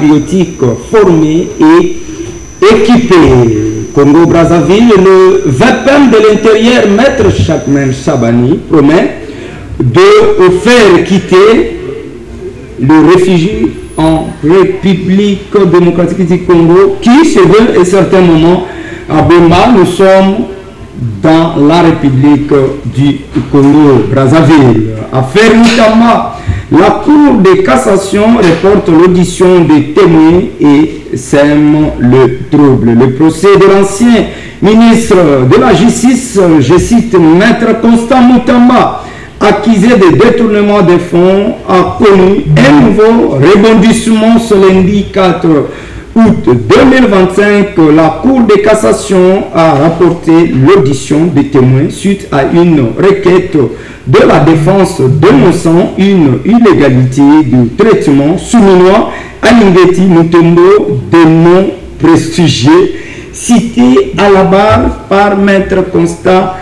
patriotiques formés et équipés. Congo-Brazzaville, le VPM de l'intérieur, Maître Chakmen Chabani, promet de faire quitter le réfugié en République démocratique du Congo, qui se veut à certains moments à Boma. Nous sommes dans la République du Congo-Brazzaville. Affaire notamment, la Cour de cassation reporte l'audition des témoins et sème le trouble. Le procès de l'ancien ministre de la Justice, je cite, Maître Constant Moutamba, accusé de détournement des fonds, a connu un nouveau rebondissement ce lundi 4 août 2025. La Cour de cassation a rapporté l'audition des témoins suite à une requête de la défense dénonçant une illégalité du traitement sous-minois à Lingeti Mutombo, des noms prestigieux cités à la barre par Maître Constant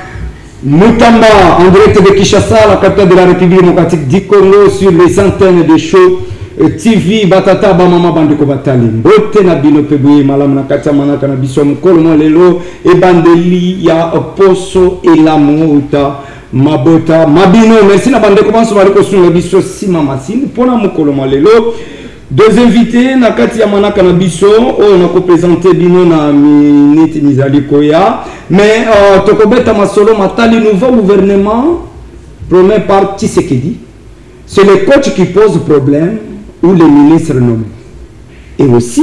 Moutamba, en direct de Kinshasa, la capitale de la République démocratique du Congo, sur les centaines de shows TV Batata Bamama Bandeko Batali. Bote na bino pebouye malam na katia manaka na biso mukolo lelo e bandeli ya poso et l'amour mabota mabino. Merci na bandeko banso baliko sunga biso sima masine pona mukolo lelo. Deux invités na kati ya manaka na biso on a présenté bino na minute mizali koya mais tokobeta masolo matali nouveau gouvernement promet par Tshisekedi. C'est le coach qui pose problème ou les ministres nommés. Et aussi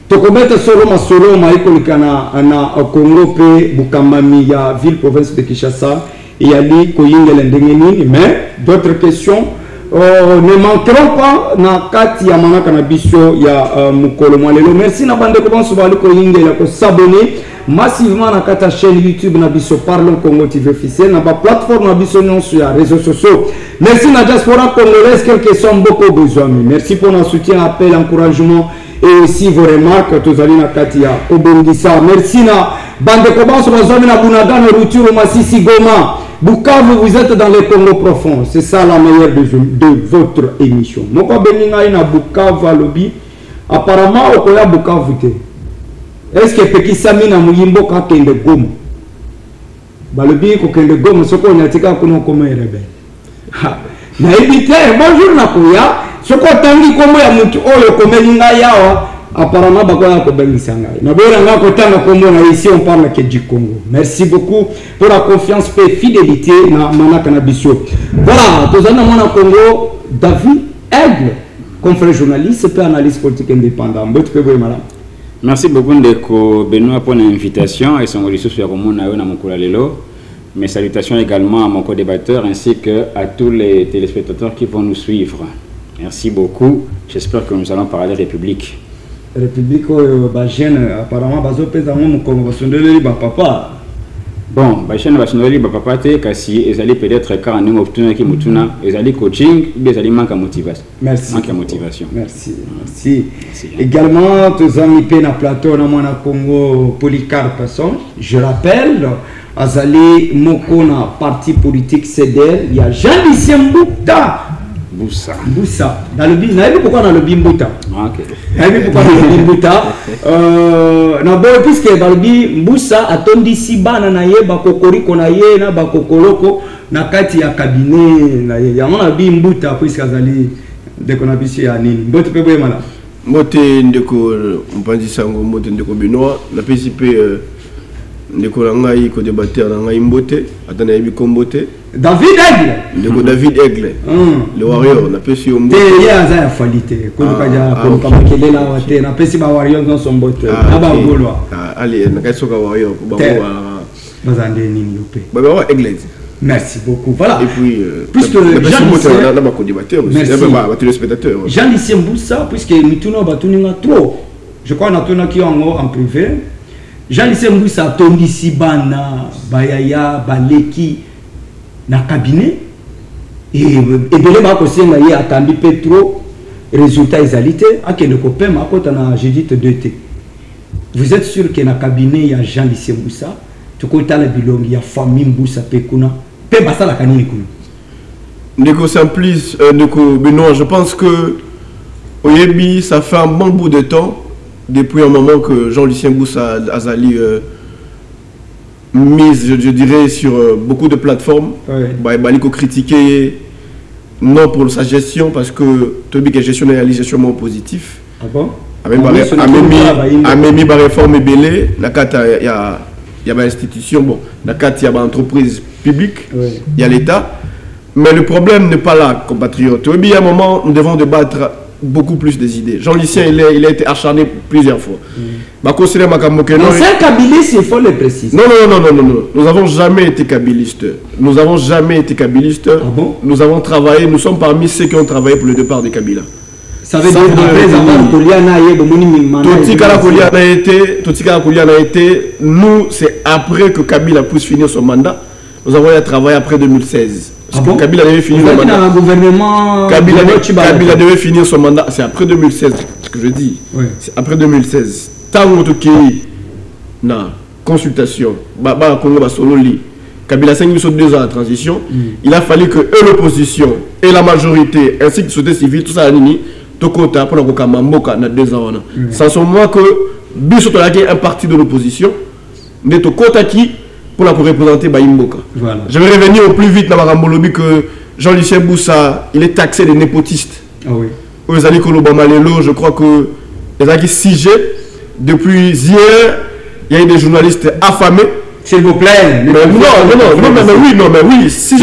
tokobeta solo masolo maikolikana na Congo pe Bukambami ya ville province de Kinshasa et yali koyingela ndenge nini, mais d'autres questions ne manqueront pas na kati ya manaka na biso ya mukolo lelo. Merci na bande ko banso bali ko yingela ko s'abonner massivement na kata chaîne YouTube na biso Parlons Congo TV officiel na ba plateforme na biso non sur les réseaux sociaux. Merci na diaspora congolaise, quel que soit beaucoup besoin. Merci pour notre soutien, appel, encouragement et aussi vos remarques. Tous allez na kati ya obongisa. Merci na bande ko banso bazome na Bunagana Rutshuru Masisi Goma Bukavu, vous êtes dans le Congo profond. C'est ça la meilleure de votre émission. Moko beninga ina Bukavu alobi. Apparemment, okoya Bukavu te. Est-ce que Peki Samina Muyimbo ka kende Goma? Balobi ko kende Goma soko nyatika kuno komo rebel. Na ebite bonjour na koya soko tangi komo ya mutu oyo komelinga yawa. Apparemment, ici on parle que du Congo. Merci beaucoup pour la confiance et fidélité dans Manaka Nabisio. Voilà, tous en amont Congo, David Aigle, confrère journaliste et analyste politique indépendant. Merci beaucoup Ndeko Benoît pour l'invitation et son ressource sur Lelo. Mes salutations également à mon co-débatteur ainsi qu'à tous les téléspectateurs qui vont nous suivre. Merci beaucoup. J'espère que nous allons parler République. République apparemment papa. Bon, papa te kasi ezali peut-être quand nous obtenons qui mutuna ezali coaching ou ezali manque motivation. Merci. Manque motivation. Merci. Également tous amis na plateau na mona Congo Polycarpe son. Je rappelle azali mokona parti politique CDR, il y a Jean-Lucien Mbouta. Boussa. Dans le business, pourquoi dans le Bimbuta? Ok. Pourquoi dans le Bimbuta? Puisque dans le Bimbusa, a tondi si bana na ye, bakokori konaye, na bakokoloko, na kati ya cabinet, na ye. On a Bimbuta, puisque azali, dès qu'on a bisi à Nini. Bote pe boye mala. Mote ndeko, mpandi sango, mote ndeko Benoît, na PCP, ndeko langai ko débatteur langai mbote, atana yebi kombote. David Aigle. Ndeko David Aigle. Le warrior, na pesi ombote. Te ya za ya falite. Ko kaja ko kamakele la wate, na pesi ba warrior dans son bote. Aba golwa. Allez, na kasoka warrior ko ba wa. Bazande nini yope. Ba wa Aigle. Merci beaucoup. Voilà. Et puis, puisque Jean-Lucien Mboussa, puisque nous tournons trop, je crois que nous tournons en privé. Jean-Lucien Mboussa a tourné ici, Bayaya, Baleki, na cabinet. Et de là, il a attendu trop. Résultat, égalité. À quel copain, j'ai dit 2T. Vous êtes sûr que dans le cabinet, il y a Jean-Lucien Mboussa. Tu connais la bilong, il y a famille Mboussa Pekuna. Benoît, je pense que Oyebi, ça fait un bon bout de temps, depuis un moment que Jean-Lucien Boussa Azali mise, je dirais, sur beaucoup de plateformes. Il faut critiquer, non pour sa gestion, parce que Tobi qui gestion est gestion positif. Ah bon? A même réforme et belé, il y a une institution, bon, il y a une entreprise publique, il y a l'État. Mais le problème n'est pas là, compatriotes. Il y a un moment, nous devons débattre beaucoup plus des idées. Jean-Lucien, il a été acharné plusieurs fois. C'est un kabiliste, il faut le préciser. Non. Nous n'avons jamais été kabilistes. Ah bon? Nous avons travaillé, nous sommes parmi ceux qui ont travaillé pour le départ de Kabila. Ça veut dire nous, c'est après que Kabila puisse finir son mandat. Nous avons travaillé après 2016. Parce que Kabila devait finir son mandat. Kabila devait finir son mandat. C'est après 2016, ce que je dis. C'est après 2016. Tant que na consultation, Kabila 5 minutes 2 ans de transition. Il a fallu que l'opposition et la majorité, ainsi que la société civile, tout ça, Tokota pour la Mamboka na 2 ans. Sans ce moment que Bissot a un parti de l'opposition, de Tokota qui pour la représenter Baïmboka. Voilà. Je vais revenir au plus vite dans Marambolobi que Jean-Lucien Boussa, il est taxé de népotiste. Ah oui. Aux Ali Kolobama Lelo, je crois que les Aki Sigé, depuis hier, il y a eu des journalistes affamés. S'il vous plaît. Mais si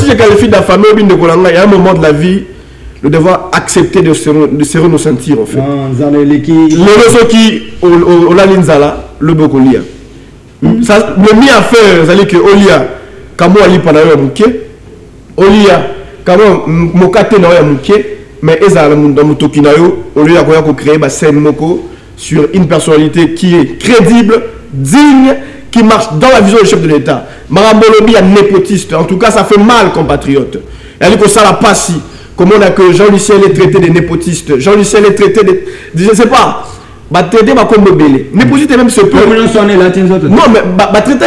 je qualifie d'affamé, il y a un moment de la vie, nous devons accepter de se nous sentir en fait. Le qui au la linzala, le bokolia. Le mi à faire, c'est que Olia, Kamo Ali Panayo Mouké, Olia, Kamo Mokate Naoya Mouké, mais Ezala Mutokinayo, Olia Koyako créer Basen Moko sur une personnalité qui est crédible, digne, qui marche dans la vision du chef de l'État. Marambolobi est népotiste. En tout cas, ça fait mal, compatriotes. Elle dit que ça la passe. Comment on a que Jean-Lucien est traité des népotistes. Jean-Lucien est traité de... Je ne sais pas. Traité comme Bélé. Népotiste même ce peu. Non, mais traité...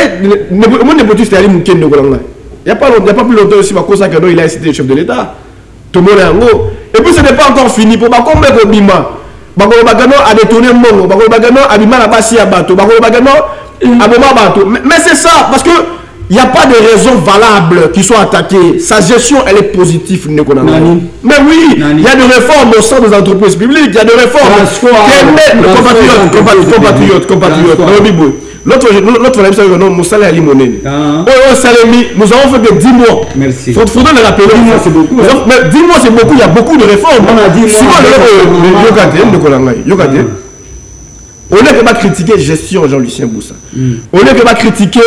Mon népotiste est allé mouken de Golanga. Il n'y a pas plus longtemps aussi, il a incité le chef de l'État. Tout le monde est en haut. Et puis ce n'est pas encore fini. Pour pas combien de Bima. Bakolo Bagano a détourné Mongo, Bakolo Bagano a mis la basse à bateau, Bakolo Bagano a bomba bateau. Mais c'est ça, parce que il n'y a pas de raison valable qui soit attaquée. Sa gestion, elle est positive. Mais oui, il y a des réformes au sein des entreprises publiques, il y a des réformes. Compatriotes. L'autre fois, Moussala Ali Monen. Nous avons fait que 10 mois. Merci. Faudrait le rappeler. 10 mois, c'est beaucoup. Mais 10 mois, c'est beaucoup. Il y a beaucoup de réformes. On a 10 mois. On ne peut pas critiquer gestion Jean-Lucien Boussa. On ne peut pas critiquer,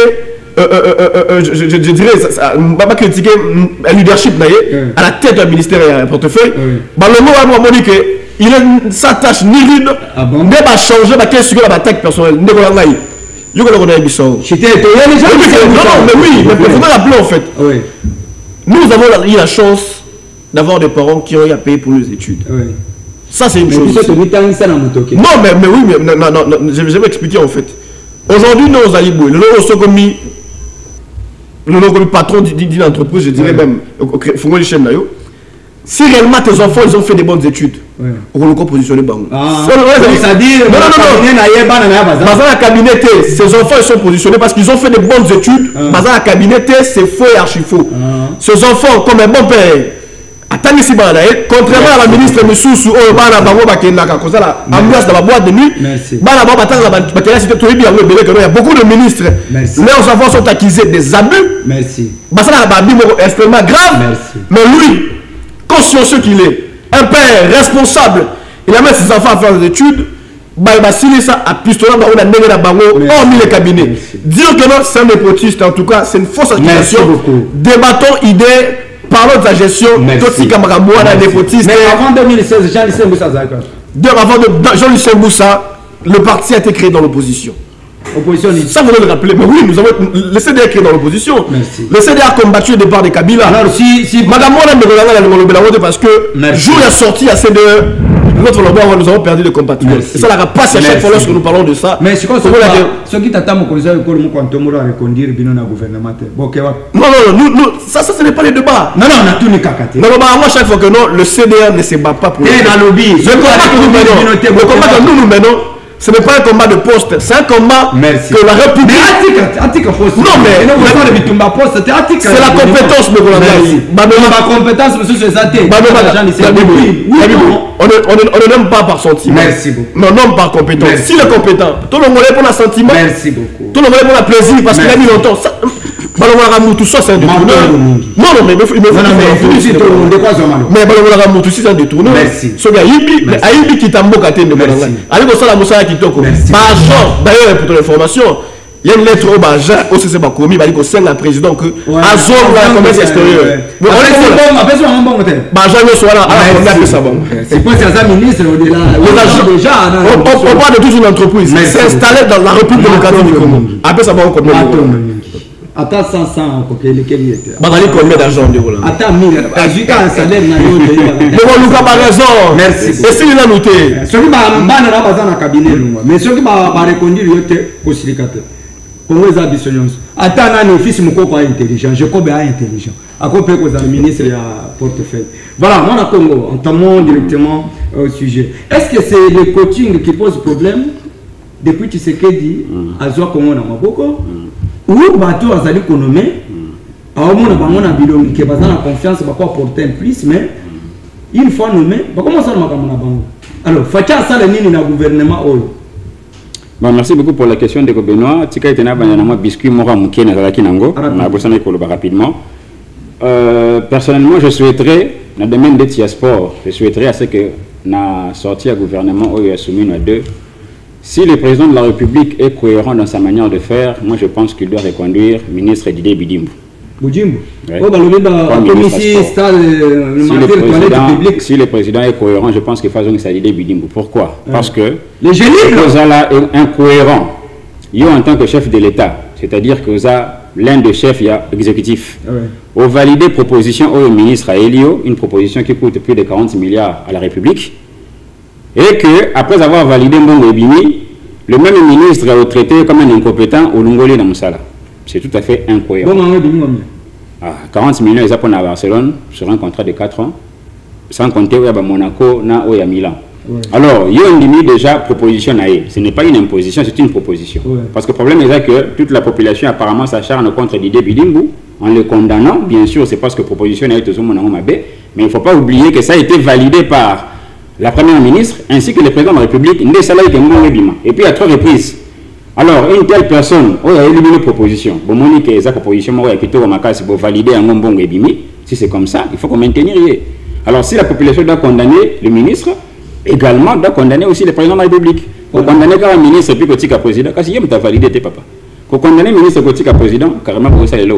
je dirais, on ne peut pas critiquer un leadership à la tête d'un ministère et un portefeuille. Le mot a dit qu'il ne s'attache ni l'une, ne va changer la question de la bataille personnelle. Non, mais oui, mais il faudrait rappeler en fait. Nous avons eu la chance d'avoir des parents qui ont payé pour nos études. Ça, c'est une chose. Non, mais oui, mais je vais expliquer en fait. Aujourd'hui, nous allons aller le patron d'une entreprise, je dirais même, si réellement tes enfants ils ont fait des bonnes études, on va positionner Bango. C'est-à-dire, dans un cabinet, ces enfants ils sont positionnés parce qu'ils ont fait des bonnes études. Dans un cabinet, c'est faux et archi faux. Ces enfants, comme un bon père, contrairement à la ministre Missoussou, il y a beaucoup de ministres. Leurs enfants sont accusés des abus. Extrêmement grave. Mais lui, consciencieux qu'il est, un père responsable, il amène ses enfants à faire des études. Il va signer ça à pistolet, hormis les cabinets. Dire que non, c'est un népotiste, en tout cas, c'est une fausse accusation. Débattons idées. Parlons de la gestion. Mais avant 2016, Jean-Lucien Boussa, Jean-Lucien Boussa, le parti a été créé dans l'opposition. Opposition. Ça, vous le rappeler. Mais oui, nous avons le CDR qui est dans l'opposition. Le CDR a combattu le départ de Kabila. Alors, si Madame Mona me parce que jour la sortie à CDR, notre lobby, nous avons perdu de compatriotes. Et ça n'a pas à chaque fois lorsque nous parlons de ça. Mais c'est quoi ce qui t'attend au conseil de Cormo quand on va reconduire le gouvernement? Non, ça ce n'est pas le débat. Non, on a tout les cacatés. Non, moi, chaque fois que non, le CDR ne se bat pas pour le lobby. Le combat que nous menons, ce n'est pas un combat de poste, c'est un combat que la République. Mais article poste. Non, mais c'est la compétence de la compétence, monsieur Césaté. On ne nomme pas par sentiment. Merci beaucoup. Mais on nomme par compétence. Si le compétent, tout le monde est pour un sentiment. Merci beaucoup. Tout le monde est pour un plaisir parce qu'il a mis longtemps. Tout ça, c'est un détourneur. Non, mais il me faut. Mais Balomara c'est un détourneur. Merci. Aïbi qui t'a mbokaté de Balomara. Allez, vous savez, la Moussa qui toko. D'ailleurs, pour ton information, il y a une lettre au Bajan, au CC Bakomi, il va dire que c'est le président que Azor la commerce extérieur. Bajan, il soit là, à la première de Sabon. C'est quoi, c'est un ministre au-delà. On parle de toute une entreprise. C'est installé dans la République démocratique du Congo. Après Sabon, on attends 500 lequel était. Combien d'argent de Roland? Attends 1000. Un salaire raison. Merci. Et si il a noté. Ceux qui ont un cabinet, mais ceux qui ont reconduit le Kosirikate. Comment ils ont dit? Attends, un fils est intelligent. Je crois bien intelligent. À quoi peut que le ministre a portefeuille. Voilà, moi, à Congo, entamons directement au sujet. Est-ce que c'est le coaching qui pose problème depuis que Tshisekedi a joué comme on a beaucoup? Ou bateau a zali konomé a au monde bango na bilongi ke bazana confiance ba quoi porter un plus mais une fois nommé ba comment ça na makamona bango alors facha ça le nini na gouvernement oyo. Bon, merci beaucoup pour la question de Benoît. Tika etena bana na biscuit mora mukie na zalaki nango na bosana ko loba rapidement. Personnellement, je souhaiterais dans le domaine de Tiasport, je souhaiterais à ce que na sortie à gouvernement oyo assumé na deux. Si le président de la République est cohérent dans sa manière de faire, moi je pense qu'il doit reconduire le ministre Didier Bidimbo. Bidimbo. Si le président est cohérent, je pense qu'il faut que ça Didier Bidimbo. Pourquoi? Parce que le Kozala est incohérent. Il en tant que chef de l'État, c'est-à-dire que l'un des chefs exécutifs, au valider proposition au ministre à Elio, une proposition qui coûte plus de 40 milliards à la République. Et que, après avoir validé Mbongo Ebimi, le même ministre a traité comme un incompétent au Lungoli dans Moussala. C'est tout à fait incohérent. 40 millions, ils ont à Barcelone sur un contrat de 4 ans, sans compter à Monaco ou à Milan. Alors, il y a une déjà proposition à eux. Ce n'est pas une imposition, c'est une proposition. Parce que le problème est que toute la population apparemment s'acharne contre Didier Bidimbo en le condamnant. Bien sûr, c'est parce que la proposition a été mais il ne faut pas oublier que ça a été validé par la première ministre ainsi que le président de la République, et puis à 3 reprises. Alors, une telle personne, a éliminé la proposition. Bon, Monique, cette proposition, pour valider un bonbon et bimi. Si c'est comme ça, il faut qu'on maintienne. Alors, si la population doit condamner le ministre, également doit condamner aussi le président de la République. Pour condamner quand un ministre et puis que président, parce qu'il y a validé tes papa. Pour condamner le ministre et président, carrément, pour ça, il est là.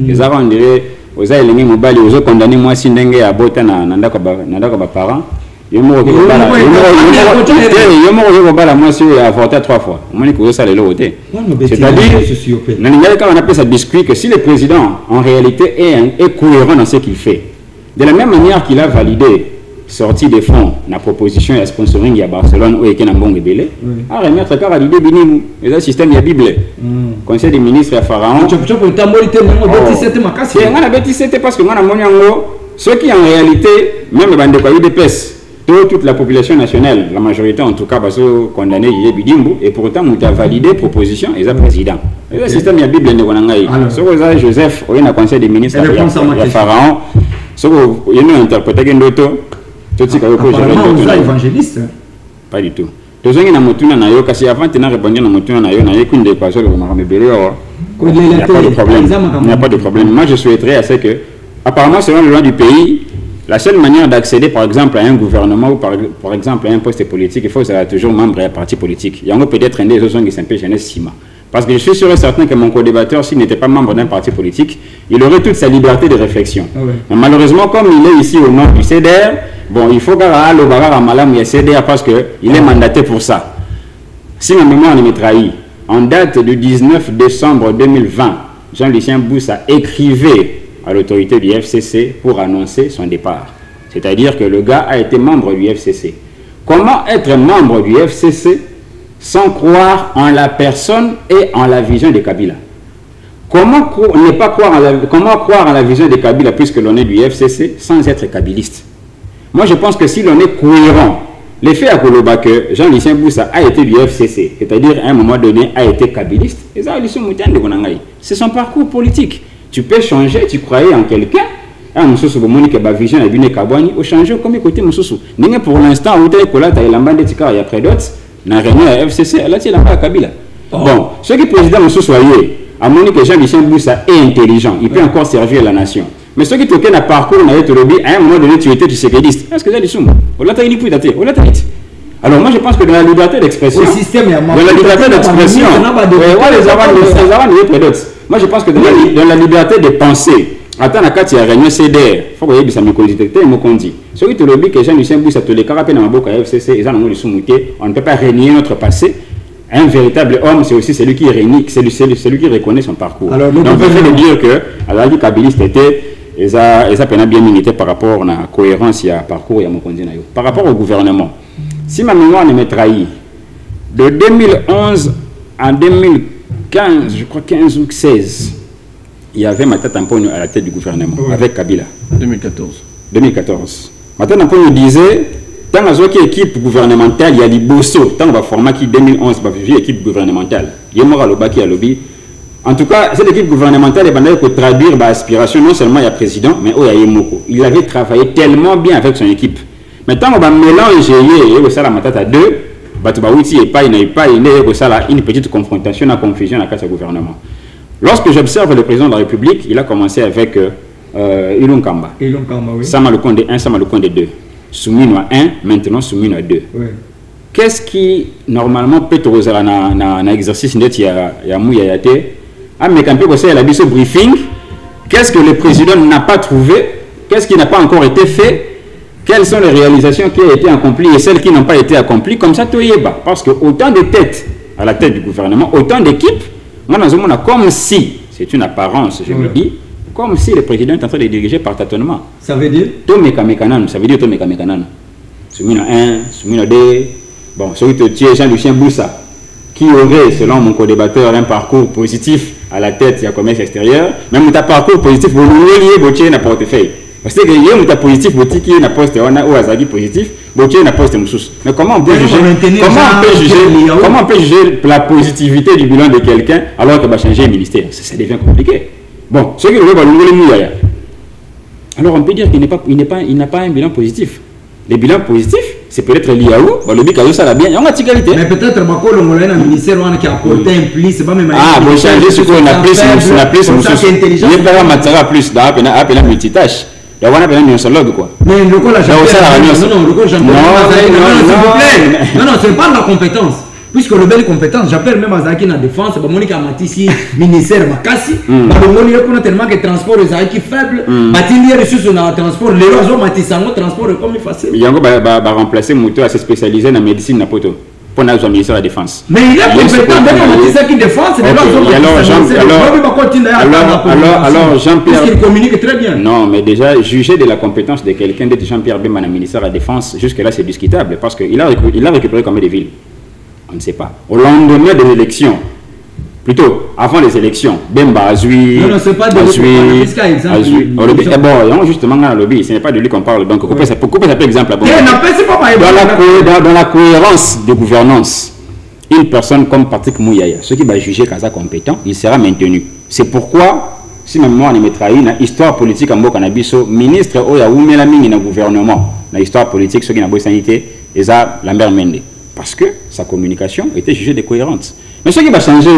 Les arts, on dirait, aux ailes, les mobile, aux autres condamnés, moi, si n'engue à botter, n'anda comme parents. Il y a moi si il a avorté 3 fois. C'est-à-dire, on appelle ça biscuit que si le président en réalité est cohérent dans ce qu'il fait, de la même manière qu'il a validé sortie des fonds, la proposition et sponsoring à Barcelone ou à Nambong et Belé, à remettre car à l'idée Binim, et un système à Bible. Conseil des ministres à Pharaon. C'est parce que ceux qui en réalité, même les UDPS, toute la population nationale, la majorité en tout cas, va se condamner Bidimbo et pourtant on a validé la proposition et le président. Et le système de la Bible de Wanangaï. Joseph, il y a un conseil des ministres à Pharaon. Il y a une interprétation d'auto. Évangéliste. Pas du tout. Il n'y a pas de problème. Moi je souhaiterais à ce que, apparemment selon le loi du pays, la seule manière d'accéder par exemple à un gouvernement ou par exemple à un poste politique, il faut être toujours membre d'un parti politique. Il y a peut-être un des autres qui s'appelle Jeunesse Sima. Parce que je suis sûr et certain que mon co-débatteur, s'il n'était pas membre d'un parti politique, il aurait toute sa liberté de réflexion. Mais malheureusement, comme il est ici au nom du CDR, bon, il faut qu'il y ait CDR parce qu'il est mandaté pour ça. Si ma mémoire ne me trahit, en date du 19 décembre 2020, Jean-Lucien Boussa écrivait à l'autorité du FCC pour annoncer son départ. C'est-à-dire que le gars a été membre du FCC. Comment être membre du FCC sans croire en la personne et en la vision de Kabila? Comment croire en la vision de Kabila puisque l'on est du FCC sans être kabiliste? Moi, je pense que si l'on est cohérent, l'effet à Koloba que Jean-Lucien Boussa a été du FCC, c'est-à-dire à un moment donné a été kabiliste, c'est son parcours politique. Tu peux changer, tu croyais en quelqu'un, vision au changer comme côté pour l'instant, il y a près d'autres, dans la réunion à FCC, elle a tiré la Kabila. Bon, ce qui est président Soyez, à mon que Jean-Lucien Boussa est intelligent, il peut encore servir la nation. Mais ce qui est un parcours, à un moment donné, tu étais séqueliste. Est-ce que c'est alors moi je pense que dans la liberté d'expression, moi je pense que dans la liberté de penser, attends, il y a réunion CDR, il faut que vous ayez ce qui te lobby que Jean-Lucien Boussa te les carapés dans ma boca FCC, on ne peut pas régner notre passé. Un véritable homme, c'est aussi celui qui réunit, celui qui reconnaît son parcours. Alors, donc, on peut faire dire que Alali Kabiliste était, et ça bien milité par rapport à la cohérence, il y a parcours, il y a mon candidat. Par rapport au gouvernement, si ma mémoire ne me trahit, de 2011 à 2015, je crois 15 ou 16, il y avait Matata Mponyo à la tête du gouvernement, avec Kabila. 2014. Matata Mponyo disait, tant que l'équipe gouvernementale, il y a l'Ibosso, tant que le format qui 2011, il y a l'équipe gouvernementale. Il y a le lobby. En tout cas, cette équipe gouvernementale est pour traduire l'aspiration, non seulement il y a le président, mais il y a Yemoko. Il avait travaillé tellement bien avec son équipe. Maintenant, on va mélanger la matata 2, il n'y a pas une petite confrontation, une confusion dans le gouvernement. Lorsque j'observe le président de la République, il a commencé avec Ilon Kamba. Sama le compte de 1, Sama le compte de 2. Soumino à 1, maintenant Soumino à 2. Oui. Qu'est-ce qui, normalement, peut être dans l'exercice de Yamouyaate, mais quand on a vu ce briefing, qu'est-ce que le président n'a pas trouvé? Qu'est-ce qui n'a pas encore été fait? Quelles sont les réalisations qui ont été accomplies et celles qui n'ont pas été accomplies? Comme ça, parce que autant de têtes à la tête du gouvernement, autant d'équipes, moi, dans comme si, c'est une apparence, je me dis, comme si le président est en train de diriger par tâtonnement. Ça veut dire Tomeka Mekanan, ça veut dire Tomeka Mekanan. Soumino 1, Soumino 2. Bon, celui que tu es Jean-Lucien Boussa, qui aurait, selon mon co-débatteur, un parcours positif à la tête, il y a commerce extérieur, même ta parcours positif, vous liez un portefeuille. Parce que il y a un positif, vous qui est un poste ou azagi positif, vous avez un poste moussous. Mais comment on peut juger la positivité du bilan de quelqu'un alors qu'il va changer le ministère? Ça devient compliqué. Bon, ce qui est alors on peut dire qu'il n'a pas un bilan positif. Le bilan positif, c'est peut-être lié à où? Le bilan ça va bien. Mais peut-être que le ministère qui a apporté un plus, c'est pas même. Ah, vous changez ce qu'on a plus, il n'y a pas Matsara plus, il a multitâche. Il y a un neurologue quoi. Mais le coup là, non, c'est pas de la compétence. Puisque le bel compétence, j'appelle même Azaki dans la défense, Monica Matissi, ministère Makassi, on a tellement que transport est Azaki faible, Matindi est ressources dans le transport, les oiseaux Matissango, transport est comme facile. Il y a un remplacer Mouto à se spécialiser dans la médecine Napoto pour le ministère de la Défense. Mais il est compétent, même Matissa qui défense, alors Jean-Pierre. Parce qu'il communique très bien. Non, mais déjà, juger de la compétence de quelqu'un d'être Jean-Pierre Bemba dans le ministère de la Défense, jusque-là c'est discutable parce qu'il a récupéré combien de villes? On ne sait pas. Au lendemain des élections, plutôt avant les élections, Bemba Azui. Non, c'est pas de Azui. Bon, justement, dans le lobby, ce n'est pas de lui qu'on parle. Donc, pourquoi ça peut exemple dans la cohérence de gouvernance, une personne comme Patrick Mouyaya, ce qui va juger Kaza compétent, il sera maintenu. C'est pourquoi, si ma mémoire ne me trahit, dans l'histoire politique en Bokanabiso, ministre Oya Oumelamini dans le gouvernement, dans l'histoire politique, ce qui n'a pas sanité, et ça, Lambert Mende. Parce que sa communication était jugée décohérente. Mais ce qui va changer,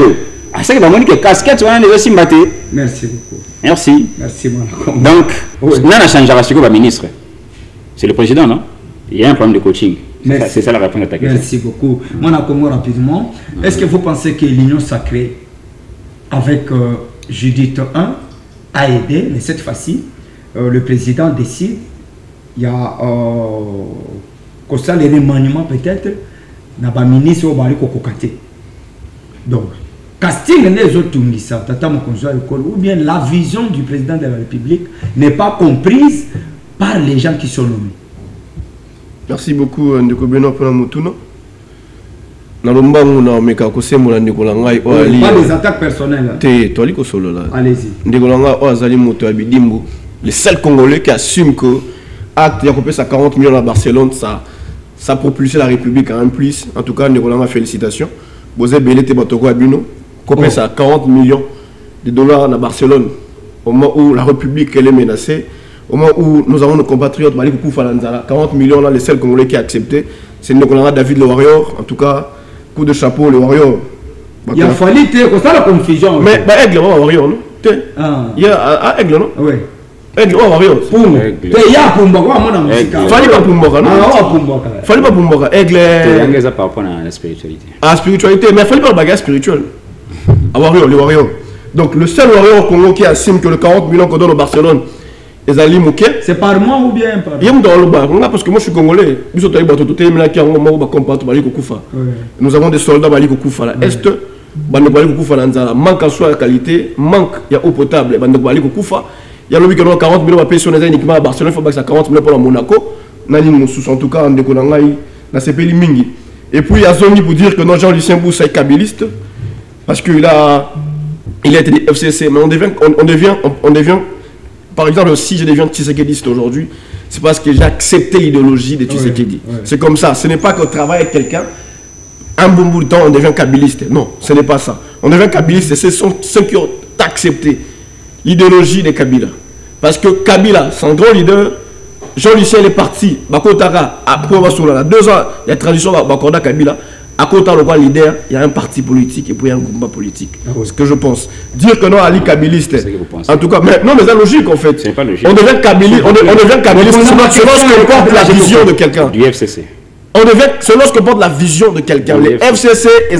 c'est que la monique casquette, on a aussi battu. Merci beaucoup. Merci. Merci, mon donc, on a changé le ministre. C'est le président, non? Il y a un problème de coaching. C'est ça la réponse à ta question. Merci beaucoup. Moi, on a rapidement. Est-ce que vous pensez que l'Union sacrée, avec Judith 1, a aidé, mais cette fois-ci, le président décide, il y a les remaniements peut-être, n'a pas ministre au Bali Kokokate. Donc, casting les autres Tungisa, Tata Mokonzo Ekolo, ou bien la vision du président de la République n'est pas comprise par les gens qui sont nommés. Merci beaucoup, Ndeko Beno Ponamutuno. Pas des attaques personnelles. Allez-y. Le seul Congolais qui assume que acte à 40 millions à Barcelone, ça propulsé la République à un plus. En tout cas, nous félicitations. Vous avez belé Tebatoko Abino, copé à 40 millions de dollars à Barcelone, au moment où la République elle est menacée, au moment où nous avons nos compatriotes, 40 millions là, les seuls Congolais qui a accepté, c'est David le Warrior, en tout cas, coup de chapeau, le Warrior. Il a fallu que ça la confusion. Mais Aigle, Warrior, non? Il y a Aigle, non? Oui. Aigle, Warrior. Il y a Pumboka, mon ami. Fallait pas Pumboka, non? Fallait pas Pumboka. Aigle. Il y a par rapport à la spiritualité. À la spiritualité, mais il fallait pas le bagage spirituel. À Warrior, les Warriors. Donc le seul Warrior au Congo qui assume que le 40 millions qu'on donne au Barcelone, c'est par moi ou bien par moi? Parce que moi je suis congolais. Nous avons des soldats Baliko Koufa là. Est, Baliko Koufa là, manque en soi la qualité, manque, il y a eau potable, Baliko Koufa. Il y a le week-end 40 millions à payer sur les uniquement à Barcelone, il faut que ça 40 millions pour la Monaco. Nani Moussous, en tout cas, en déconangaï, dans ces pays Mingi. Et puis il y a Zoni pour dire que non, Jean-Lucien Boussa est kabyliste, parce qu'il a été des FCC, mais on devient, par exemple, si je deviens Tshisekediste aujourd'hui, c'est parce que j'ai accepté l'idéologie de Tshisekedi. Ouais. C'est comme ça, ce n'est pas qu'on travaille avec quelqu'un, un bon bout de temps, on devient kabyliste. Non, ce n'est pas ça. On devient kabyliste, ce sont ceux qui ont accepté l'idéologie de Kabila. Parce que Kabila, son grand leader, Jean-Lucien, il est parti, Bakotara, après 2 ans, il y a transition Bakoda Kabila, à côté de leader, il y a un parti politique et puis il y a un combat politique. C'est ce que je pense. Dire que non, Ali Kabiliste, en tout cas, mais non, mais c'est logique en fait. C'est pas logique. On devient Kabiliste selon ce que porte la vision de quelqu'un. Du FCC. On devient selon ce que porte la vision de quelqu'un. Les FCC, il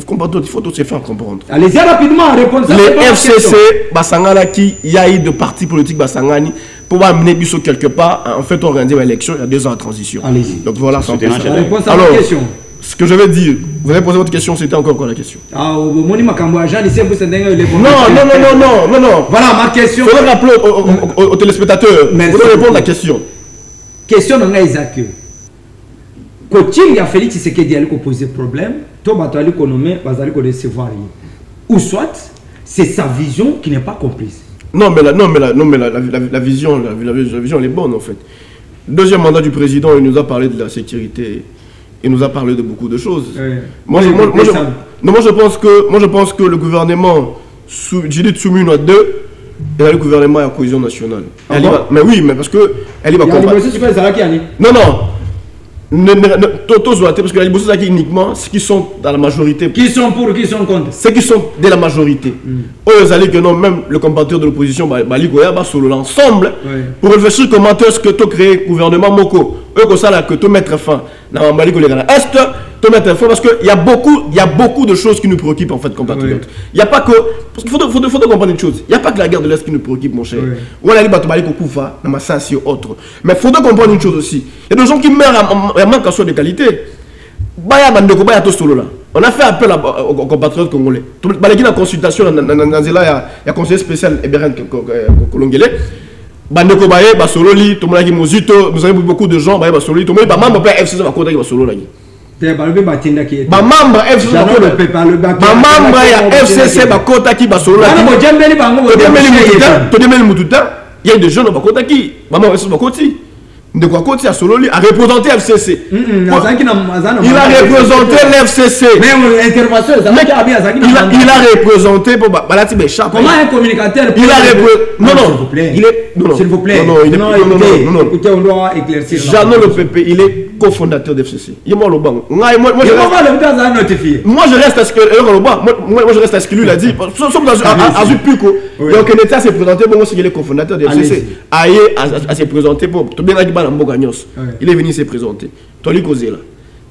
faut tous se faire comprendre. Allez-y rapidement, répondre. Les FCC, Basangana qui y a eu de partis politiques Basangani pour amener Bissot quelque part. En fait, on organise l'élection, il y a 2 ans de transition. Allez-y. Donc voilà, ça. Réponse à la question. Ce que je vais dire, vous avez posé votre question, c'était encore quoi la question? Ah, au Makambo, Jean, ici, vous êtes non. Voilà ma question. Il faudrait rappeler aux téléspectateurs. Vous devez répondre à la question. Question de Isaac. Coaching, il y a Félix Tshisekedi qui a posé problème. Toi, tu as nommé, tu as recevoir. Ou soit, c'est sa vision qui n'est pas comprise. Non, mais la vision elle est bonne en fait. Deuxième mandat du président, il nous a parlé de la sécurité. Il nous a parlé de beaucoup de choses. Moi, je pense que le gouvernement, j'ai dit Tsumino 2, et là, le gouvernement a la cohésion nationale. Mais oui, mais parce que elle est pas Non. Parce que la liberté c'est uniquement ceux qui sont dans la majorité. Qui sont pour, qui sont contre? Ceux qui sont de la majorité. Que non, même le compatriote de l'opposition, l'ensemble, pour réfléchir comment est-ce que tu crées le gouvernement Moko. Eux, ça là que tu mettre fin. Est te mettre fin parce qu'il y a beaucoup de choses qui nous préoccupent en fait, compatriotes. Il n'y a pas que. Parce qu'il faut comprendre une chose. Il n'y a pas que la guerre de l'Est qui nous préoccupe, mon cher. Ou la liberté de autre. Mais il faut comprendre une chose aussi. Il y a des gens qui meurent en manque de qualité. On a fait appel aux compatriotes congolais. Il y a une consultation dans il y a conseiller spécial Eberen Kolongele. Bandeko Baye, Basololi, Tomonaki Mozito, nous avons beaucoup de gens, Basololi, Tomonaki, Bamamba FCC va compter Basololi. Bamamba FCC Bamamba ya FCC va compter Basololi. Il y a des jeunes va compter Bamamba FCC va compter. De quoi côté à Sololi a représenté FCC. Il a représenté l'FCC. Mais l'intervention, il a représenté pour Balati Béchap. Comment un communicateur peut... Il a représenté... Non. S'il vous plaît. Non. Écoutez, on doit éclaircir. Jeannot le PP, il est cofondateur d'FCC. Il est moi le banc. Moi je reste à ce que lui l'a dit. Nous sommes dans un Zupuko. Donc Netia s'est présenté pour moi, c'est qu'il est cofondateur d'FCC. Aïe à se présenter pour tout bien. Il est venu se présenter. Toli causé là.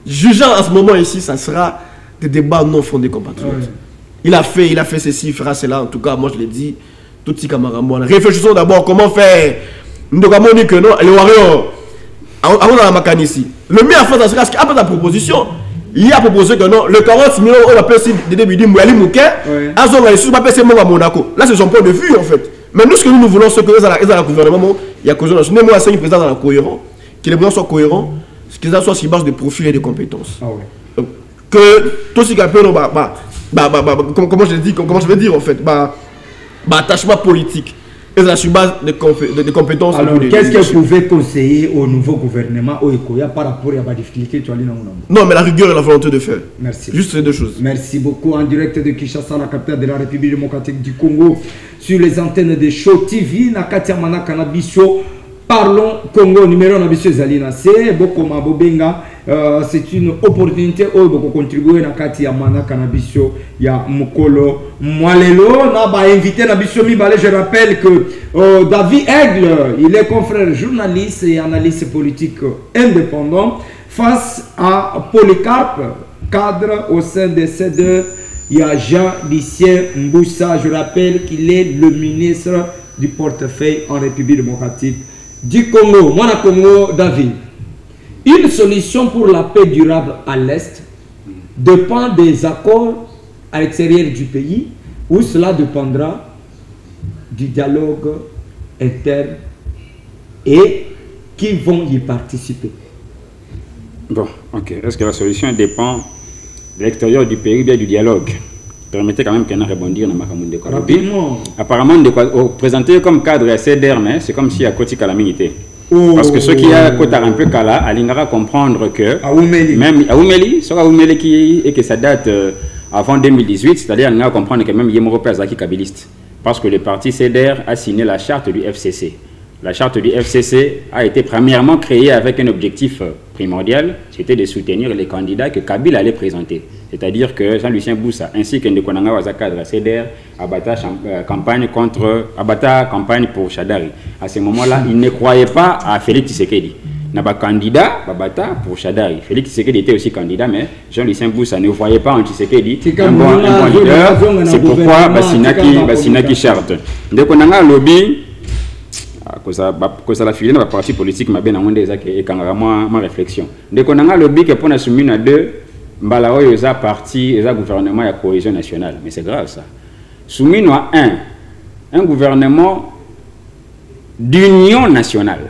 Jugeant à ce moment ici, ça sera des débats non fondés compatriotes. Il a fait ceci, il fera cela. En tout cas, moi je l'ai dit. Tout petit camarade. Réfléchissons d'abord comment faire. Nous devons dire que non, les warriors, avant la macane ici. Le mieux à faire, ça sera après la proposition. il a proposé que non, le 40 millions, on appelle aussi Dédé Bidimbo, Ali Mouké, Azon, il pas passé à Monaco. Là, c'est son point de vue, en fait. Mais nous, ce que nous voulons, c'est que dans le gouvernement, il y a cohésion nationale. Moi, c'est un président dans la cohérent, que les présidents soient cohérents, que ça soit sur base de profil et de compétences. Que tout ce qui a comment je vais dire, en fait, attachement politique. Et ça sur base de compétences. Alors, qu'est-ce que vous pouvez conseiller au nouveau gouvernement au Ekoya par rapport à la difficulté? Non, mais la rigueur et la volonté de faire. Merci. Juste ces deux choses. Merci beaucoup. En direct de Kinshasa, la capitale de la République démocratique du Congo, sur les antennes de Show TV, Nakatia Mana Kanabisho. Parlons Congo numéro Nabisho Zalina. C'est Bokoma Bobenga. C'est une opportunité où vous contribuer à Katia Mana Kanabisho. Il y a Mukolo Mwalelo. Naba invité Nabisho Mibale. Je rappelle que David Aigle, il est confrère journaliste et analyste politique indépendant face à Polycarpe, cadre au sein de C2. Il y a Jean-Lucien Mboussa. Je rappelle qu'il est le ministre du portefeuille en République démocratique du Congo. Moi, Congo, David. Une solution pour la paix durable à l'Est dépend des accords à l'extérieur du pays, où cela dépendra du dialogue interne et qui vont y participer. Bon, ok. Est-ce que la solution dépend de l'extérieur du pays ou bien du dialogue? Permettez quand même qu'on a répondu à Makamounde Kwa. Rapidement. Apparemment, présenté comme cadre à CDR, mais c'est comme si à côté calamité. Parce que ceux qui ont côté un peu cala, Alingara comprendre que même à Oumeli, soit à Oumeli qui et que ça date avant 2018, c'est-à-dire on a comprendre que même Yemoro Pazaki kabiliste, parce que le parti CDR a signé la charte du FCC. La charte du FCC a été premièrement créée avec un objectif primordial, c'était de soutenir les candidats que Kabila allait présenter. C'est-à-dire que Jean-Lucien Boussa ainsi que Ndekonanga Wazaka de la CDR abattent campagne pour Chadari. À ce moment-là, il ne croyait pas à Félix Tshisekedi. Il n'y a pas candidat pour Chadari. Félix Tshisekedi était aussi candidat, mais Jean-Lucien Boussa ne voyait pas en Tshisekedi un bon leader. C'est pourquoi Bassinaki charte. Ndekonanga lobby. Parce que la filière de la partie politique m'a bien demandé et quand ma réflexion. Dès qu'on a le bic pour nous soumettre à deux, Mbalaoy est parti, est gouvernement et cohésion nationale. Mais c'est grave ça. Soumis à un gouvernement d'union nationale.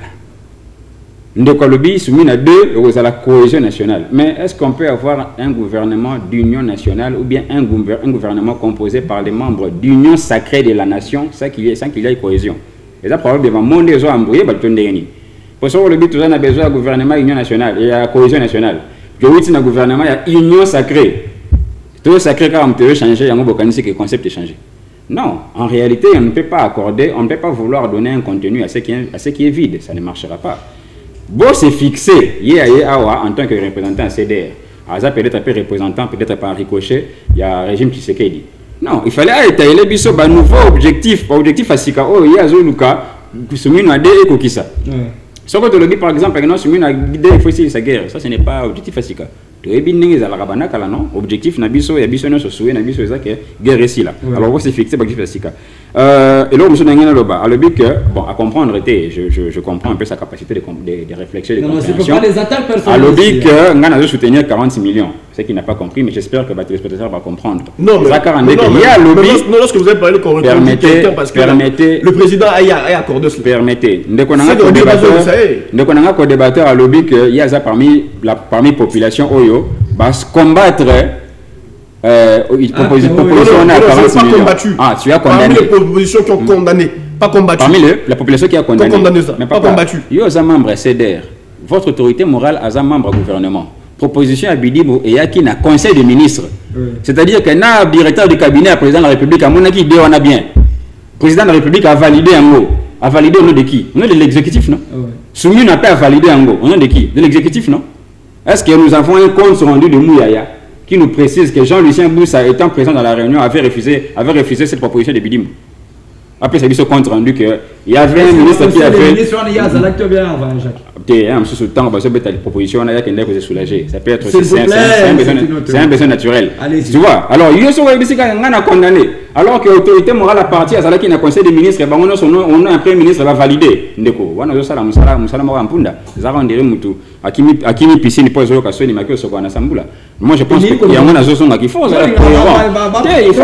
Ndeko lobby soumis à deux, et à la cohésion nationale. Mais est-ce qu'on peut avoir un gouvernement d'union nationale ou bien un gouvernement composé par les membres d'union sacrée de la nation sans qu'il y ait cohésion? Et ça, probablement, le monde est embrouillé, pour ça, le but, on a besoin d'un gouvernement union nationale et à cohésion nationale. Je veux dire, un gouvernement, il y a union sacrée. Tout sacré, quand on peut changer, il y a un concept de changer. Non, en réalité, on ne peut pas accorder, on ne peut pas vouloir donner un contenu à ce qui est vide. Ça ne marchera pas. Bon, c'est fixé, en tant que représentant CDR. Aza peut-être un peu représentant, peut-être par ricochet, il y a un régime qui se dit. Non, il fallait étaler un nouveau objectif à Sika. Oh, il y a Zoluka, soumis à des Kokisa. Sauf que le par exemple, soumis à des il faut essayer sa guerre. Ça, ce n'est pas objectif à Sika. Tu es bien à la Rabana, non? Objectif, Nabiso, et Biso, se souhait, Nabiso, et guerre ici là. Alors, c'est fixé, objectif à Sika. Et là, M. Nangena Loba, à le but que, bon, à comprendre, je comprends un peu sa capacité de réflexion, de compréhension. À le but que, on a soutenir 40 millions. C'est qu'il n'a pas compris, mais j'espère que votre téléspectateur va comprendre. Non, mais lorsque vous avez parlé qu'on reconnaît quelqu'un parce que le président a accordé cela. Permettez. Dès qu'on a un co-débatteur à lobby qu'il y a parmi la population Oyo, va se combattre. Proposition à 40 millions. Ah, tu as condamné. Parmi les propositions qui ont condamné, pas combattu. Parmi la population qui a condamné. Pas condamné ça, mais pas combattu. Il y a un membre CDR. Votre autorité morale a un membre gouvernement. Proposition à Bidibo et à qui n'a conseil de ministre. C'est-à-dire qu'un directeur du cabinet à président de la République, à mon avis, on a bien. Le président de la République a validé un mot. A validé au nom de qui? Au nom de l'exécutif, non? Soumis n'a pas validé un mot. Au nom de qui? De l'exécutif, non? Est-ce que nous avons un compte rendu de Mouyaya qui nous précise que Jean-Lucien Boussa, étant présent dans la réunion, avait refusé cette proposition de Bidim? Après, ça dit ce compte rendu qu'il y avait un ministre qui a fait. Ce temps, parce que les propositions, on a qui soulagé. Ça peut être c'est un besoin naturel. Tu vois? Alors, il y a ce qui a condamné. Alors que l'autorité morale à partir, c'est là qu'il y a un conseil des ministres, on a un premier ministre qui va valider. On a ça, moi je pense qu'il y a un association qui faut la il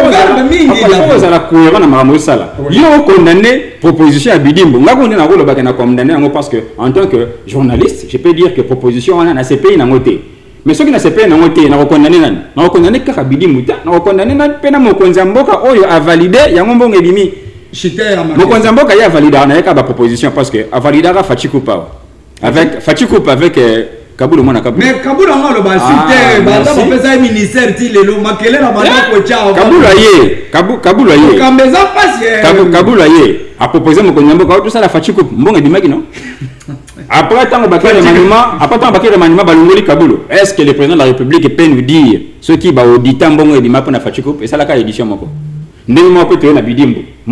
faut condamner proposition à Bidimbo. Parce que en tant que journaliste, je peux dire que proposition on a CPI na ngoté. Mais ceux qui na CPI na ngoté na condamné kaka Bidimbo, na condamné na pena mokonza mboka oyo a validé yango mbongo ebimi. Mokonza mboka ya validé na ka ba proposition parce que a validé ka Fatikupa avec Fatikupa avec Kaboul mona Kaboul. Mais Kaboul on le bas cité, banda on fait ça ministère ti lelo makele na banda ko chao. Kaboul aye. Kambeza passe. Kaboul aye. A proposé mon Konyambo tout ça la Fatikupa mbongo ebimaki non? Après tant bakay remaniement balongoli Kaboul. Est-ce que le président de la République peut nous dire ce qui va auditer mbongo ebima pour na Fatikupa et ça la ka édition moko? Moi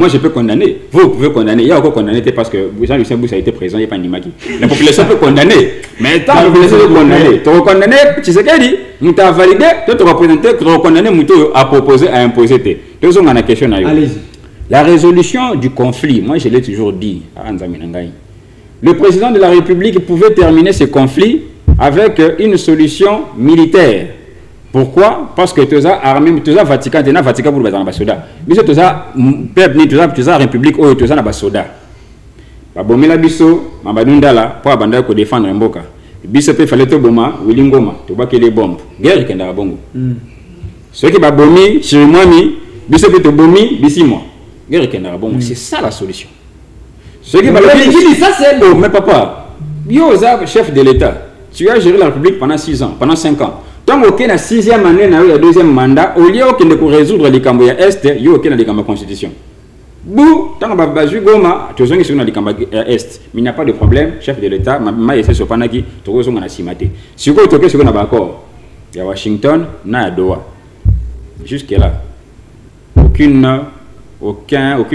je peux condamner, vous pouvez condamner, il y a encore condamné parce que Jean-Lucien Boussa a été présent, il n'y a pas Nimaki. La population peut condamner, mais tant que la population peut condamner, tu vas condamner, tu sais qu'elle dit, nous t'as validé, tu te représentes, tu vas condamner, tu as proposé, à imposer. Deux secondes, on a une question. La résolution du conflit, moi je l'ai toujours dit, le président de la République pouvait terminer ce conflit avec une solution militaire. Pourquoi? Parce que tu as armé, tu as Vatican, tu as Vatican pour les soldats. Mais tu as peuple, tu as République, tu as des soldats. Babomé la biso, Mabadunda là, pour abandonner pour défendre un boka. Biso peut fallait te boma, Willingoma, tu vois qu'il est bombe. Guerre qui est dans la bongo. Ceux qui babomi, chez moi, biso peut te bomi, bisi moi. Guerre qui est dans la bongo. C'est ça la solution. Ceux qui babomi, ça c'est le. Mais papa, yo, chef de l'État, tu as géré la République pendant 6 ans, pendant 5 ans. Tant que la 6e année, la 2e mandat, au lieu de résoudre les Cambodgiens Est, il y a aucun de constitution. Bou, tant que Bazu Goma, tu as besoin de Cambodgiens Est. Mais il n'y a pas de problème, chef de l'État, ma essayé sur Panaki, tu as besoin de Simaté. Si vous avez un accord, il y a Washington, il y a Doha. Jusque-là, aucune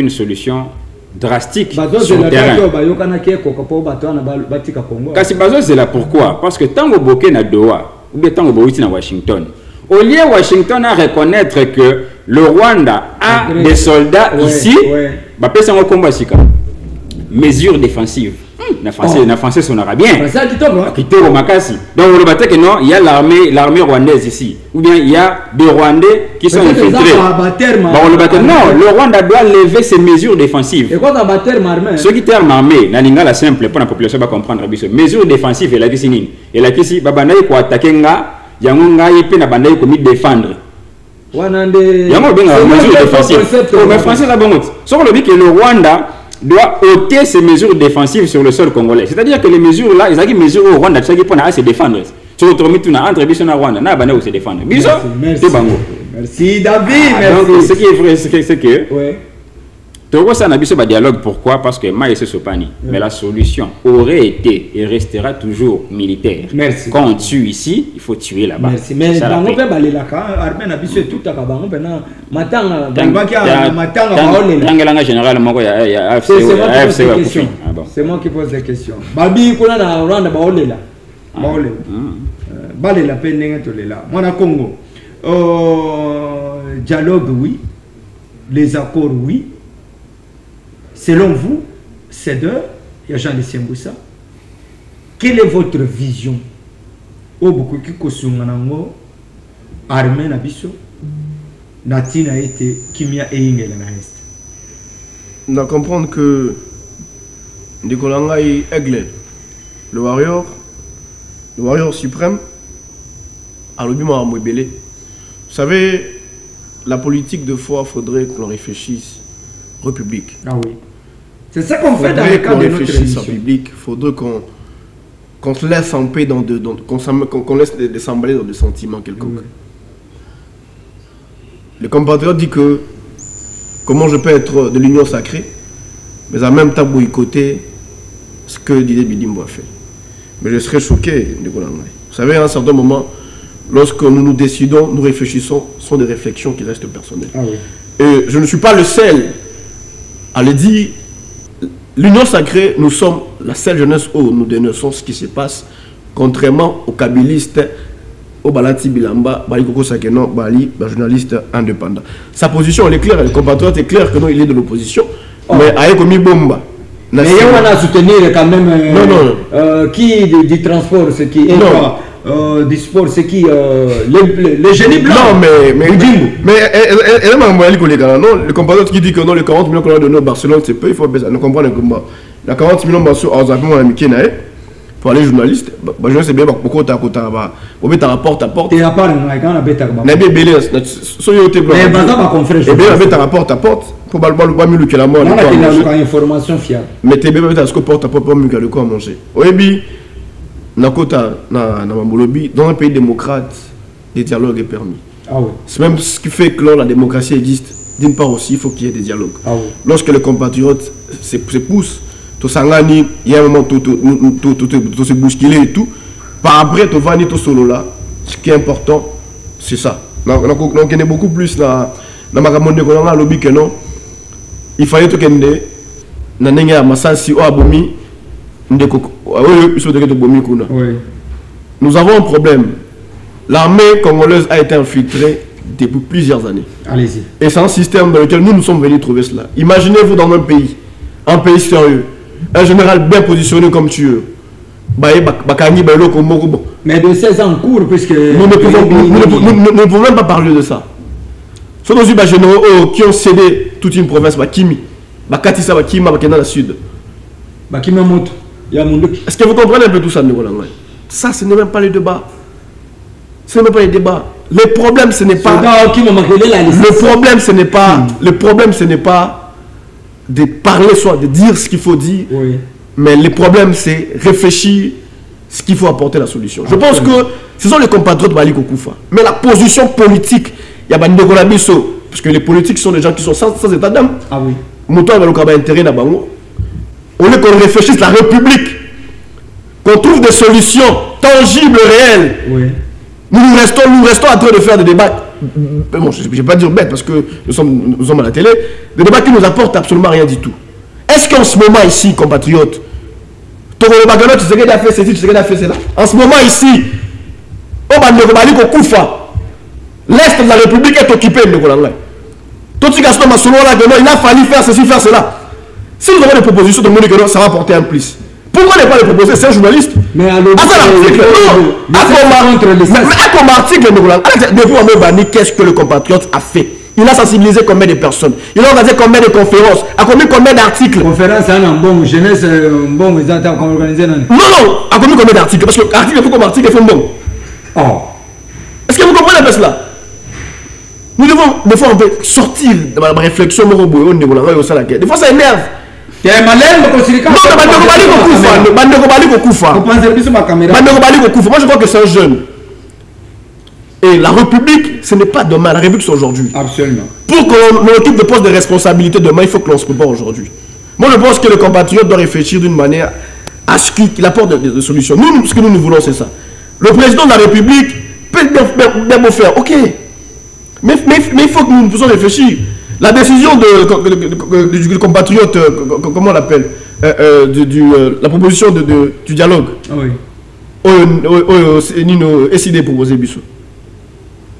solution drastique sur le terrain. Kasi Bazo, c'est là pourquoi? Parce que tant que vous avez Doha, ou bien tant que vous à Washington. Au lieu de Washington à reconnaître que le Rwanda a des soldats ici, mesures défensives. Na français son arabien. Donc on le que non, il y a l'armée rwandaise ici. Ou bien il y a des Rwandais qui sont infiltrés. Non, le Rwanda doit lever ses mesures défensives. Et quoi dans terme armé? Ceux qui terme armé, la lingala simple pour la population va comprendre. Mesures défensives et la kisini. Et la kisi babanaï ko attaquer nga, yangonga yepe na bandaï ko mi défendre. Yango benga mesures défensives. Mais français la bonne. Sur le dit que le Rwanda doit ôter ses mesures défensives sur le sol congolais. C'est-à-dire que les mesures là, ils ont des mesures au Rwanda, qui pour se défendre. Sur le tournoi, entre Bissau et Rwanda, n'a pas se défendre. Merci David. Donc, ce qui est vrai, c'est que ça n'a pas de dialogue. Pourquoi? Parce que Maïs Sopani. Mais la solution aurait été et restera toujours militaire. Merci. Quand on tue ici, il faut tuer là-bas. Merci. Mais dans le pays, il y a Armée n'a pas tout à Kabango. Maintenant, c'est moi qui pose des questions. Babi, qu'on a dans Rwanda, Baolela. Baolela, peine là. Moi, Congo. Dialogue, oui. Les accords, oui. Selon vous, c'est de Jean-Lucien Boussa, quelle est votre vision au beaucoup qui kosunganango armée na biso natina été kimia eingela na est. On a comprendre que Nicolas Ngai Aigle, le warrior suprême, a l'obima à Mouébélé. Vous savez, la politique de foi, faudrait qu'on réfléchisse République. Ah oui. C'est ça qu'on fait dans le cadre de notre émission. République. Il faudrait qu'on se laisse en paix, qu'on laisse s'emballer dans des sentiments quelconques. Le compatriote dit que comment je peux être de l'union sacrée, mais en même temps boycotter ce que Didier Bidimbo a fait. Mais je serais choqué, Nicolas Ngai. Vous savez, à un certain moment, lorsque nous décidons, nous réfléchissons, ce sont des réflexions qui restent personnelles. Ah oui. Et je ne suis pas le seul Elle dit, l'Union sacrée, nous sommes la seule jeunesse où nous dénonçons ce qui se passe, contrairement aux kabylistes, au Balati Bilamba, Bali Koko Sakeno, Bali, journaliste indépendant. Sa position, elle est claire, le compatriote est clair que non, il est de l'opposition, mais avec Komi Bomba. Mais il y a soutenir quand même qui du transport, c'est qui du sport, c'est qui les génies blancs. Non, mais elle m'a envoyé le compatriote qui dit que non, les 40 millions qu'on a donné au Barcelone, c'est peu, il faut nous comprendre que la 40 millions pour aller journaliste, c'est bien pourquoi tu as rapport à porte. Et à part, quand on a bêta, mais rapport à porte. Pour balbal mieux que la mort. Information fiable. Mais tu es bien à ce que porte à porte mieux que le quoi manger. Oui, dans un pays démocrate, des dialogues est permis. C'est même ce qui fait que la démocratie existe. D'une part aussi, il faut qu'il y ait des dialogues. Lorsque les compatriotes se poussent, tout sangani, il y a un moment tout se bousculer et tout. Par après, tu vas tout solo là. Ce qui est important, c'est ça. Donc, on est beaucoup plus dans ma monde qu'on a lobby que non. Il fallait que nous avons un problème. L'armée congolaise a été infiltrée depuis plusieurs années. Allez-y. Et c'est un système dans lequel nous sommes venus trouver cela. Imaginez-vous dans un pays sérieux, un général bien positionné comme tu es. Mais de 16 ans en cours, puisque nous ne pouvons même pas parler de ça. Ce sont des généraux qui ont cédé toute une province, Kimi, Katissa, Kima, dans le sud. Est-ce que vous comprenez un peu tout ça? Ça, ce n'est même pas le débat. Ce n'est même pas les débats. Le problème, ce n'est pas. Le problème, ce n'est pas de parler, soit de dire ce qu'il faut dire. Oui. Mais le problème, c'est réfléchir ce qu'il faut apporter la solution. Je pense que ce sont les compatriotes de Bali Kokoufa. Mais la position politique, il y a parce que les politiques sont des gens qui sont sans état d'âme. Ah oui. On lieu qu'on réfléchisse la République, qu'on trouve des solutions tangibles, réelles. Oui. Nous restons en train de faire des débats. Bon, je ne vais pas dire bête parce que nous sommes à la télé. Des débats qui nous apportent absolument rien du tout. Est-ce qu'en ce moment ici, compatriotes, en ce moment ici, l'Est de la République est occupé. Il a fallu faire ceci, faire cela. Si nous avons des propositions de monde que ça va apporter un plus. Pourquoi ne pas les proposer? C'est un journaliste. Mais à l'article, qu'est-ce que le compatriote a fait? Il a sensibilisé combien de personnes? Il a organisé combien de conférences? A commis combien d'articles? Conférence, c'est un bon jeunesse, un bon exemple qu'on organise. Non, a commis combien d'articles? Parce que l'article, il faut comme article, il faut bon. Est-ce que vous comprenez un peu cela? Nous devons, des fois, on peut sortir de ma réflexion. Des fois, ça énerve. Non, moi, je crois que c'est un jeune. Et la République, ce n'est pas demain. La République, c'est aujourd'hui. Absolument. Pour qu'on occupe de postes de responsabilité demain, il faut que l'on se prépare aujourd'hui. Moi, je pense que le compatriote doit réfléchir d'une manière à ce qu'il apporte des solutions. Nous, ce que nous voulons, c'est ça. Le président de la République peut bien faire. Ok. Mais il faut que nous puissions réfléchir. La décision du compatriote, comment on l'appelle, la proposition du dialogue.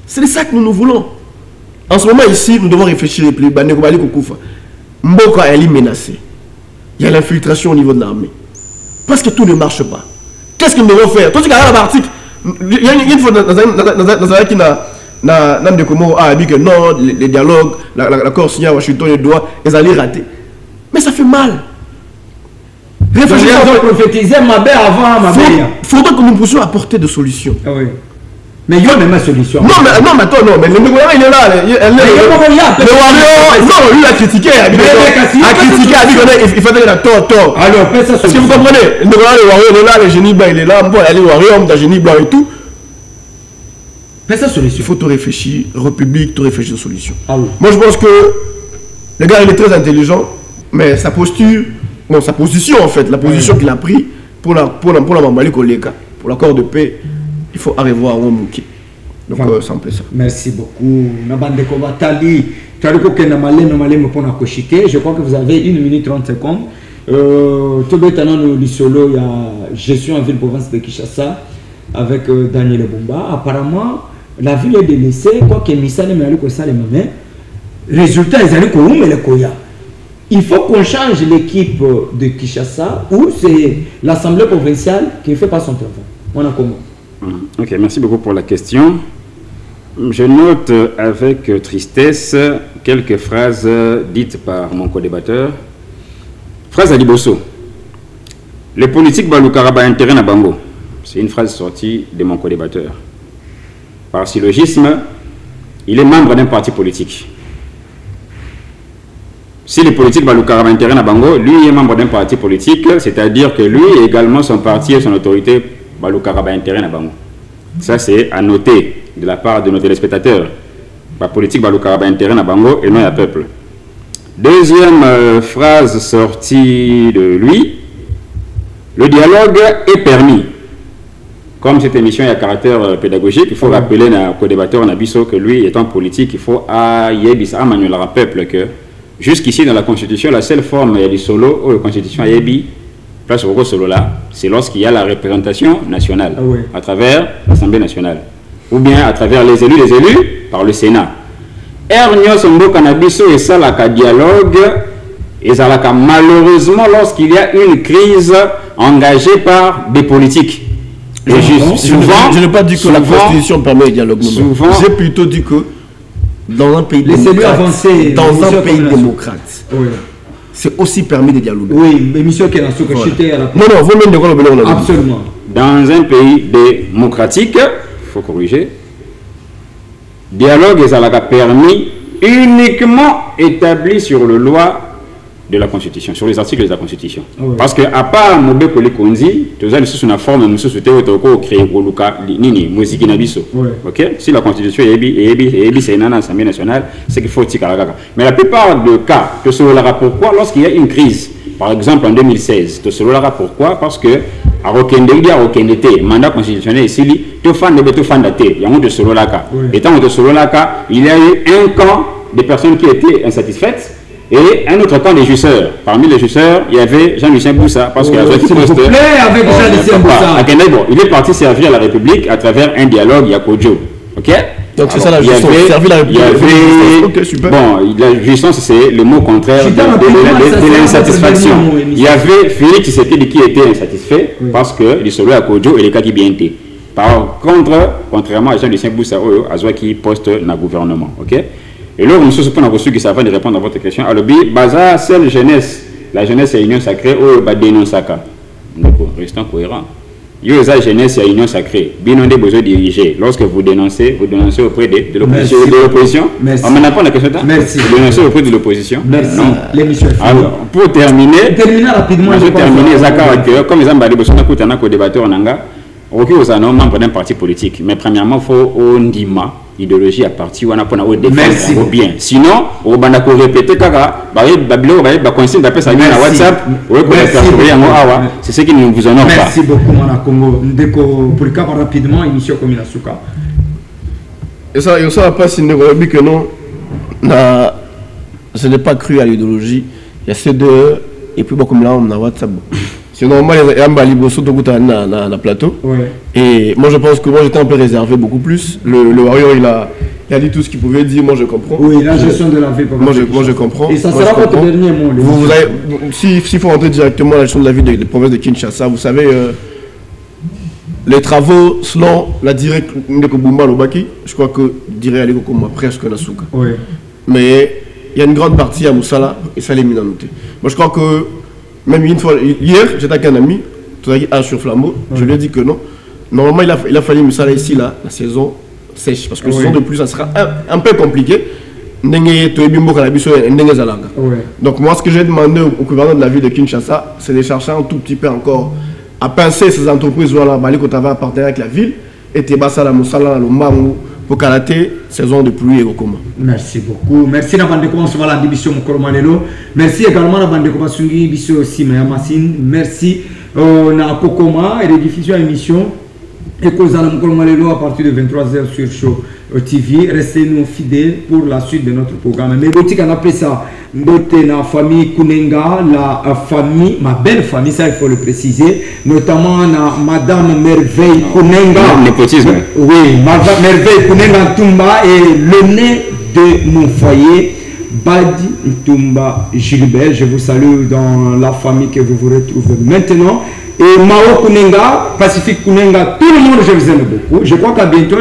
C'est ça que nous voulons. En ce moment ici, nous devons réfléchir. Mboka elle est menacée. Il y a l'infiltration au niveau de l'armée. Parce que tout ne marche pas. Qu'est-ce que nous devons faire? Toi, tu regardes l'article. Il y a une fois dans un qui n'a dit que non, les dialogues, l'accord signé à Washington, les doigts, ils allaient rater. Mais ça fait mal. Réfléchissez. Il faudrait que nous puissions apporter des solutions. Ah oui. Mais il y a même une solution. Non, mais attends, non, mais le gouvernement, il est là. Le Warrior, non, lui, il a critiqué. Il fallait la tort. Alors, fais ça. Est-ce que vous comprenez? Le Warrior, il est là, le génie blanc, il est là. Bon, aller au Warrior, le génie blanc et tout. Fais ça solution. Il faut te réfléchir, République, te réfléchir aux solutions. Ah oui. Moi, je pense que le gars, il est très intelligent, mais sa posture, bon, sa position en fait, la position qu'il a prise pour la Mamali Koleka, pour l'accord de paix, il faut arriver à un mouki. Donc, ça me plaît ça. Merci beaucoup. Nabande Kobatali. tu as dit que malem pour koshike. Je crois que vous avez 1 minute 30 secondes. Tobetana no Lisolo, il y a gestion en ville province de Kinshasa avec Daniel Bumba. Apparemment, la ville est délaissée, quoi que Missane me allait ça les mêmes. Résultat, ils allaient qu'on met le koya. Il faut qu'on change l'équipe de Kinshasa ou c'est l'Assemblée provinciale qui ne fait pas son travail. On a comment? Ok, merci beaucoup pour la question. Je note avec tristesse quelques phrases dites par mon co-débatteur. Phrase à Liboso. Le politique Baloukaraba intérêt na bango. C'est une phrase sortie de mon co-débatteur. Par syllogisme, il est membre d'un parti politique. Si le politique Baloukaraba intérêt na bango, lui est membre d'un parti politique, c'est-à-dire que lui également son parti et son autorité Baloukaraba intérêt na bango. Ça c'est à noter de la part de nos téléspectateurs. La politique Baloukaraba intérêt na bango et non à peuple. Deuxième phrase sortie de lui, le dialogue est permis. Comme cette émission est à caractère pédagogique, il faut rappeler à co-débatteur Nabiso que lui étant politique, il faut manuel à peuple que jusqu'ici dans la Constitution, la seule forme du solo ou la Constitution Yebi, place au solo là, c'est lorsqu'il y a la représentation nationale à travers l'Assemblée nationale ou bien à travers les élus par le Sénat. Ernio Sombo Canabiso et ça la dialogue et ça la malheureusement lorsqu'il y a une crise engagée par des politiques. Je n'ai pas dit que la Constitution permet le dialogue. J'ai plutôt dit que dans un pays démocrate, c'est aussi permis de dialoguer. Oui, l'émission qui est dans ce que j'étais à la non, vous-même de absolument. Dans un pays démocratique, il faut corriger, dialogue est permis uniquement établi sur le loi de la Constitution, sur les articles de la Constitution. Parce que à part Mobe Kolikondi, tu as sur une forme de société où créé Goluka Nini, Moziki Nabiso. Ok? Si la Constitution est c'est une Assemblée nationale, c'est qu'il faut Tikaragaga. Mais la plupart des cas, tu sais pourquoi lorsqu'il y a une crise, par exemple en 2016, tu sais pourquoi? Parce que à Rokendeli, à Rokendete, mandat constitutionnel ici, tu fan de beto fan daté, il y a un de solo laka. Étant de solo laka, il y a eu un camp de personnes qui étaient insatisfaites. Et un autre camp des jouisseurs. Parmi les jouisseurs, il y avait Jean-Lucien Boussa. Parce qu'il avec Jean-Lucien Boussa. Il est parti servir la République à travers un dialogue Yakodjo. Ok? Donc c'est ça la jouissance. Servir la République. Ok, super. Bon, la jouissance, c'est le mot contraire de l'insatisfaction. Il y avait Félix Tshisekedi qui était insatisfait parce que les solo Yakodjo et les cas qui bien étaient. Par contre, contrairement à Jean-Lucien Boussa, Azwa qui poste dans le gouvernement. Ok? Et là, nous sommes reçu qui savent de répondre à votre question. Alors, Baza, seule jeunesse, la jeunesse est union sacrée, ou dénonce sacrée. Donc, restons cohérents. Yo, la jeunesse est union sacrée. Bien, on a besoin de diriger. Lorsque vous dénoncez auprès de l'opposition. Merci. On m'en apprend la question. Merci. Vous dénoncez auprès de l'opposition. Merci. L'émission est finie. Alors, pour terminer rapidement. Je vais terminer, Zaka, comme ils ont dit, on a écouté un débatteur Nanga. Ok, vous êtes membre d'un parti politique. Mais premièrement, il faut on dima. Idéologie à partir où on a pour nous défendre bien. Sinon, on va répéter kaka, c'est ce qui ne vous honore pas. Merci beaucoup, Mana Congo. Ndeko pour le rapidement, émission comme Inasuka. Et ça va pas si nous que non, je n'ai pas cru à l'idéologie. Il y a ces deux et puis beaucoup là on a WhatsApp. C'est normal, il y a un baliboso dans le plateau. Et moi, je pense que moi, j'étais un peu réservé beaucoup plus. Le Warrior, il a dit tout ce qu'il pouvait dire. Moi, je comprends. Oui, la gestion de la vie. Moi, je comprends. Et ça sera votre dernier mot. S'il faut rentrer directement à la gestion de la vie des provinces de Kinshasa, vous savez, les travaux selon la direction de Kobumba Lobaki, je crois que dirait aller comme presque Nasuka. Mais il y a une grande partie à Moussala et ça les mis à noter. Moi, je crois que même une fois, hier, j'étais avec un ami, sur Flambeau, je lui ai dit que non. Normalement, il a fallu Moussala ici, là, la saison sèche. Parce que la saison de plus, ça sera un peu compliqué. Donc, moi, ce que j'ai demandé au gouverneur de la ville de Kinshasa, c'est de chercher un tout petit peu encore à pincer ces entreprises où on a partenariat avec la ville, et Tebassa, la Moussala, le Mamou, pour Karaté, saison de pluie et au commun. Merci beaucoup. Merci d'avoir commencé la division Mokoromalelo. Merci également d'avoir commencé la division Sima Yamassine. Merci à Kokoma et les diffusions émission Et que nous allons à partir de 23h sur Show TV. Restez-nous fidèles pour la suite de notre programme. Mais Botik, on appelle ça la famille Kunenga, la famille, ma belle famille, ça il faut le préciser, notamment Madame Merveille Kunenga. Népotisme. Oui, Madame Merveille Kunenga Tumba et le nez de mon foyer, Badi Tumba Gilbert. Je vous salue dans la famille que vous vous retrouvez maintenant. Et Mao Kunenga, Pacifique Kunenga, tout le monde, je vous aime beaucoup. Je crois qu'à bientôt,